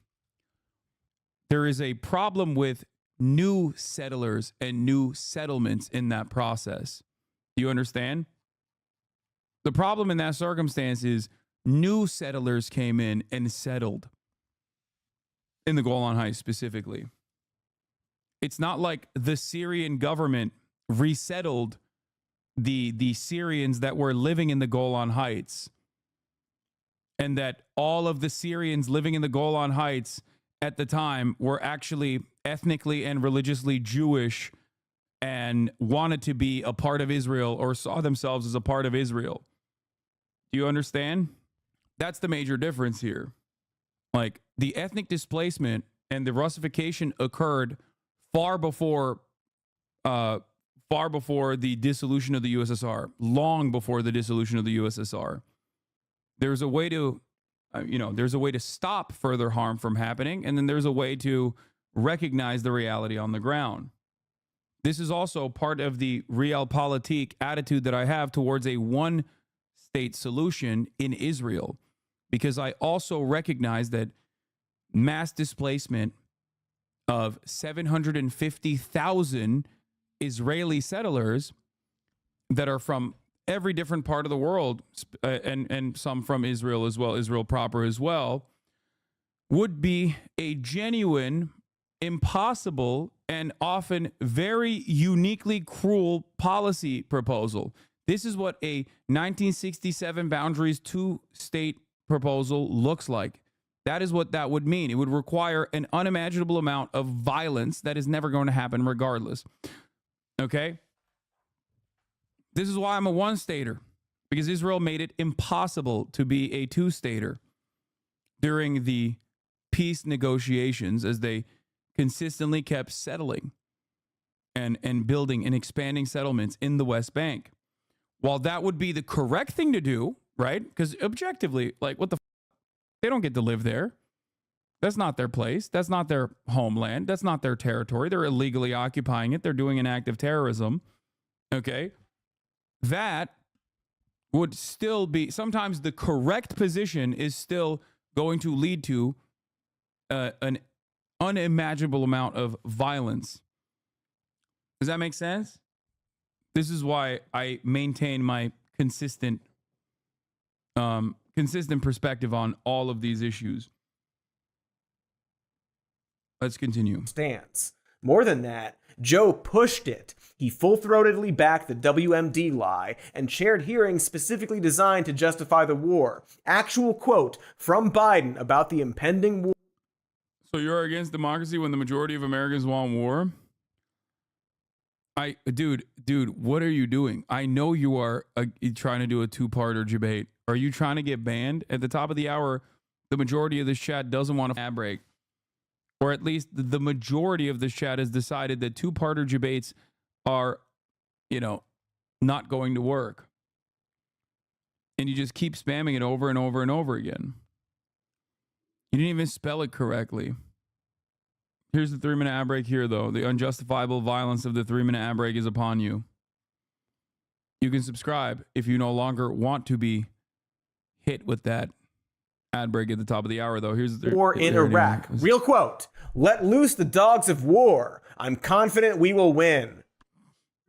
There is a problem with new settlers and new settlements in that process. Do you understand? The problem in that circumstance is new settlers came in and settled in the Golan Heights specifically. It's not like the Syrian government resettled the Syrians that were living in the Golan Heights, and that all of the Syrians living in the Golan Heights at the time were actually ethnically and religiously Jewish and wanted to be a part of Israel or saw themselves as a part of Israel. Do you understand? That's the major difference here. Like, the ethnic displacement and the Russification occurred far before the dissolution of the USSR, long before the dissolution of the USSR. There's a way to there's a way to stop further harm from happening, and then there's a way to recognize the reality on the ground. This is also part of the realpolitik attitude that I have towards a one-state solution in Israel, because I also recognize that mass displacement of 750,000 Israeli settlers that are from every different part of the world, and some from Israel as well, Israel proper as well, would be a genuine, impossible, and often very uniquely cruel policy proposal. This is what a 1967 boundaries two-state proposal looks like. That is what that would mean. It would require an unimaginable amount of violence that is never going to happen regardless. Okay? This is why I'm a one-stater, because Israel made it impossible to be a two-stater during the peace negotiations, as they consistently kept settling and building and expanding settlements in the West Bank. While that would be the correct thing to do, right? Because objectively, like, what the they don't get to live there. That's not their place. That's not their homeland. That's not their territory. They're illegally occupying it. They're doing an act of terrorism. Okay? That would still be, sometimes the correct position is still going to lead to an unimaginable amount of violence. Does that make sense? This is why I maintain my consistent perspective on all of these issues. Let's continue. Stance. More than that, Joe pushed it. He full-throatedly backed the WMD lie and chaired hearings specifically designed to justify the war. Actual quote from Biden about the impending war. So you're against democracy when the majority of Americans want war? Dude, what are you doing? I know you are trying to do a two-parter debate. Are you trying to get banned? At the top of the hour, the majority of this chat doesn't want a ad break. Or at least the majority of this chat has decided that two-parter debates are, not going to work. And you just keep spamming it over and over and over again. You didn't even spell it correctly. Here's the 3-minute ad break here, though. The unjustifiable violence of the 3-minute ad break is upon you. You can subscribe if you no longer want to be hit with that ad break at the top of the hour, though. Here's the war in Iraq. Real quote. Let loose the dogs of war. I'm confident we will win.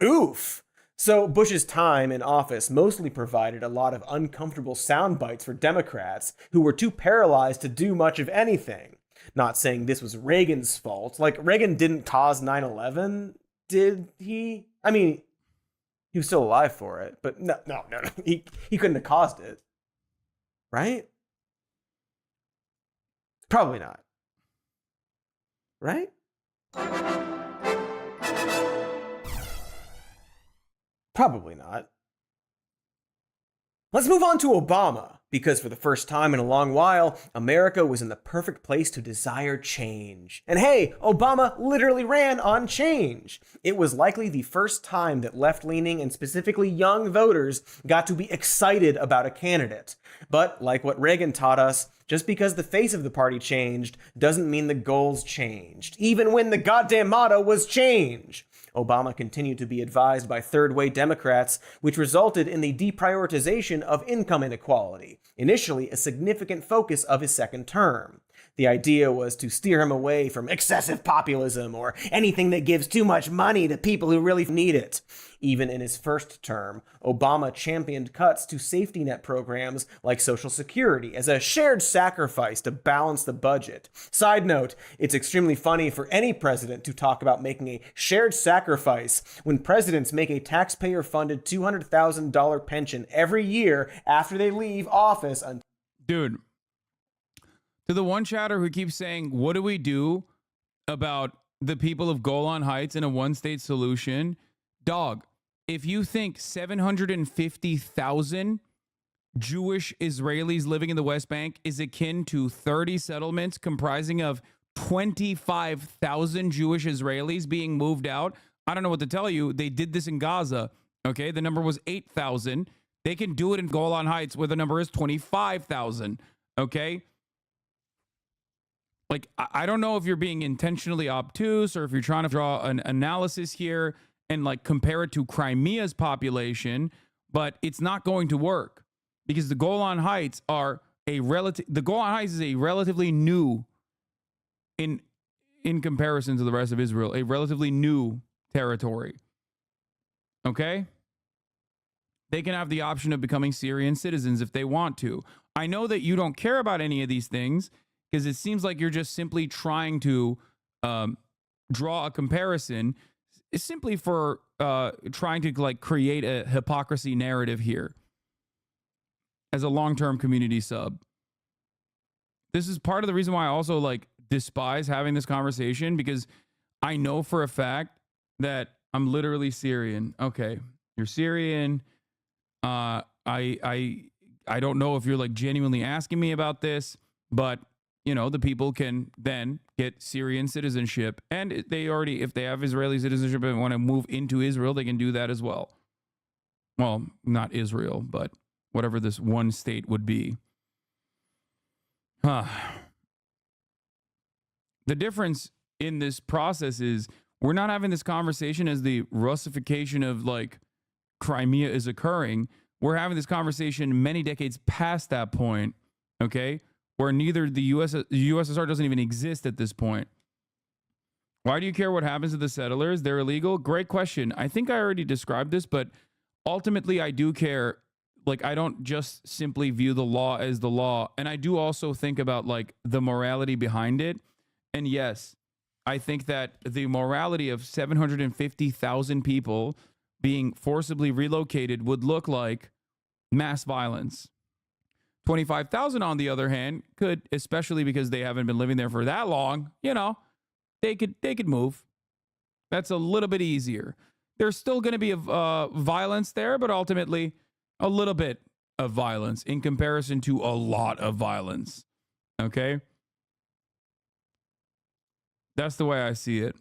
Oof. So Bush's time in office mostly provided a lot of uncomfortable sound bites for Democrats who were too paralyzed to do much of anything. Not saying this was Reagan's fault. Like, Reagan didn't cause 9/11, did he? I mean, he was still alive for it, but no. He couldn't have caused it. Right? Probably not. Right? Probably not. Let's move on to Obama, because for the first time in a long while, America was in the perfect place to desire change. And hey, Obama literally ran on change. It was likely the first time that left-leaning and specifically young voters got to be excited about a candidate. But like what Reagan taught us, just because the face of the party changed doesn't mean the goals changed, even when the goddamn motto was change. Obama continued to be advised by third-way Democrats, which resulted in the deprioritization of income inequality, initially a significant focus of his second term. The idea was to steer him away from excessive populism or anything that gives too much money to people who really need it. Even in his first term, Obama championed cuts to safety net programs like Social Security as a shared sacrifice to balance the budget. Side note, it's extremely funny for any president to talk about making a shared sacrifice when presidents make a taxpayer-funded $200,000 pension every year after they leave office. Dude, to the one chatter who keeps saying, what do we do about the people of Golan Heights in a one-state solution? Dog, if you think 750,000 Jewish Israelis living in the West Bank is akin to 30 settlements comprising of 25,000 Jewish Israelis being moved out, I don't know what to tell you. They did this in Gaza, okay? The number was 8,000. They can do it in Golan Heights where the number is 25,000, okay? Like, I don't know if you're being intentionally obtuse or if you're trying to draw an analysis here and like compare it to Crimea's population, but it's not going to work because the Golan Heights is a relatively new in comparison to the rest of Israel, a relatively new territory. Okay? They can have the option of becoming Syrian citizens if they want to. I know that you don't care about any of these things because it seems like you're just simply trying to draw a comparison. It's simply for trying to like create a hypocrisy narrative here as a long-term community sub. This is part of the reason why I also like despise having this conversation, because I know for a fact that I'm literally Syrian. Okay, you're Syrian. I don't know if you're like genuinely asking me about this, but you know, the people can then get Syrian citizenship, and they already, if they have Israeli citizenship and want to move into Israel, they can do that as well. Well, not Israel, but whatever this one state would be. The difference in this process is we're not having this conversation as the Russification of like Crimea is occurring. We're having this conversation many decades past that point, okay? Where neither the USSR doesn't even exist at this point. Why do you care what happens to the settlers? They're illegal? Great question. I think I already described this, but ultimately I do care. Like, I don't just simply view the law as the law. And I do also think about like the morality behind it. And yes, I think that the morality of 750,000 people being forcibly relocated would look like mass violence. 25,000 on the other hand could, especially because they haven't been living there for that long, you know, they could move. That's a little bit easier. There's still going to be violence there, but ultimately a little bit of violence in comparison to a lot of violence. Okay? That's the way I see it.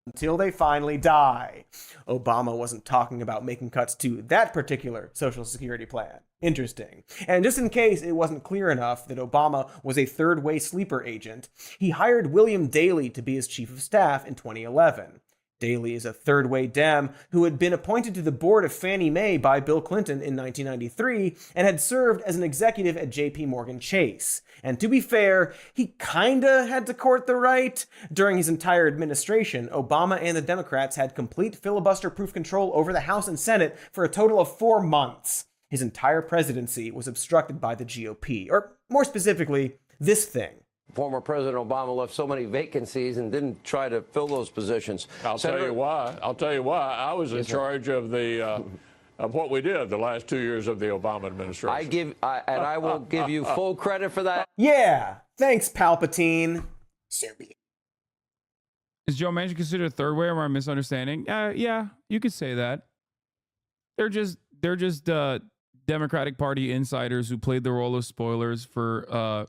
Until they finally die. Obama wasn't talking about making cuts to that particular Social Security plan. Interesting. And just in case it wasn't clear enough that Obama was a third-way sleeper agent, he hired William Daley to be his chief of staff in 2011. Daley is a third-way Dem who had been appointed to the board of Fannie Mae by Bill Clinton in 1993 and had served as an executive at J.P. Morgan Chase. And to be fair, he kinda had to court the right. During his entire administration, Obama and the Democrats had complete filibuster-proof control over the House and Senate for a total of 4 months. His entire presidency was obstructed by the GOP, or more specifically, this thing Former President Obama left so many vacancies and didn't try to fill those positions. I'll tell you why. I was in charge of the of what we did the last 2 years of the Obama administration. I will give you full credit for that. Yeah, thanks, Palpatine. Is Joe Manchin considered a third way, or am I misunderstanding? Yeah, you could say that. They're just Democratic Party insiders who played the role of spoilers for.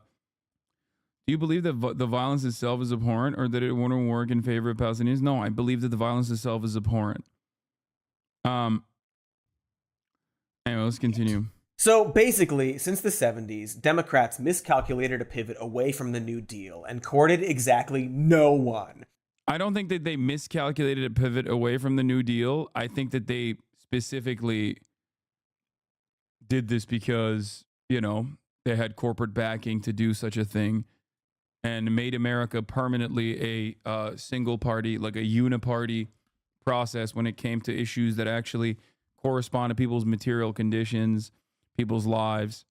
Do you believe that the violence itself is abhorrent, or that it wouldn't work in favor of Palestinians? No, I believe that the violence itself is abhorrent. Anyway, let's continue. So basically, since the 70s, Democrats miscalculated a pivot away from the New Deal and courted exactly no one. I don't think that they miscalculated a pivot away from the New Deal. I think that they specifically did this because, you know, they had corporate backing to do such a thing and made America permanently a single party, like a uniparty process when it came to issues that actually correspond to people's material conditions, people's lives.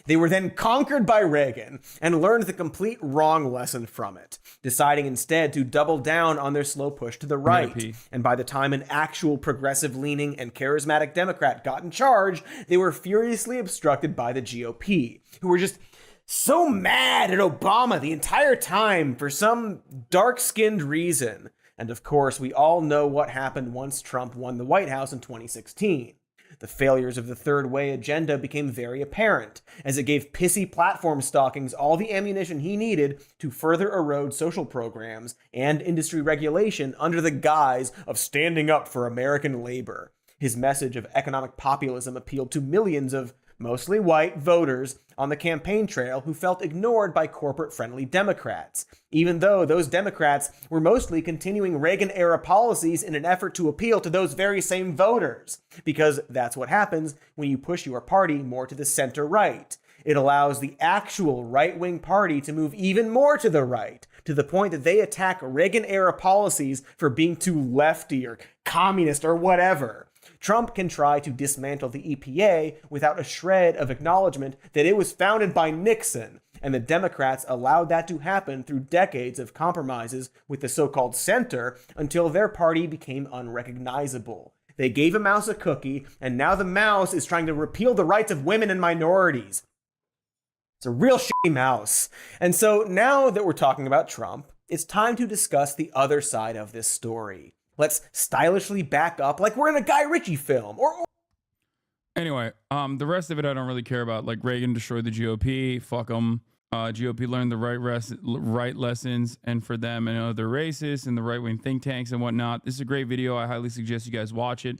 They were then conquered by Reagan and learned the complete wrong lesson from it, deciding instead to double down on their slow push to the right. And by the time an actual progressive-leaning and charismatic Democrat got in charge, they were furiously obstructed by the GOP, who were just so mad at Obama the entire time for some dark-skinned reason. And of course, we all know what happened once Trump won the White House in 2016. The failures of the third way agenda became very apparent, as it gave pissy platform stalkings all the ammunition he needed to further erode social programs and industry regulation under the guise of standing up for American labor. His message of economic populism appealed to millions of mostly white voters on the campaign trail who felt ignored by corporate-friendly Democrats, even though those Democrats were mostly continuing Reagan-era policies in an effort to appeal to those very same voters, because that's what happens when you push your party more to the center-right. It allows the actual right-wing party to move even more to the right, to the point that they attack Reagan-era policies for being too lefty or communist or whatever. Trump can try to dismantle the EPA without a shred of acknowledgement that it was founded by Nixon, and the Democrats allowed that to happen through decades of compromises with the so-called center until their party became unrecognizable. They gave a mouse a cookie, and now the mouse is trying to repeal the rights of women and minorities. It's a real shitty mouse. And so now that we're talking about Trump, it's time to discuss the other side of this story. Let's stylishly back up like we're in a Guy Ritchie film. Anyway, the rest of it I don't really care about. Like, Reagan destroyed the GOP. Fuck them. GOP learned the right lessons, and for them and other racists and the right-wing think tanks and whatnot. This is a great video. I highly suggest you guys watch it.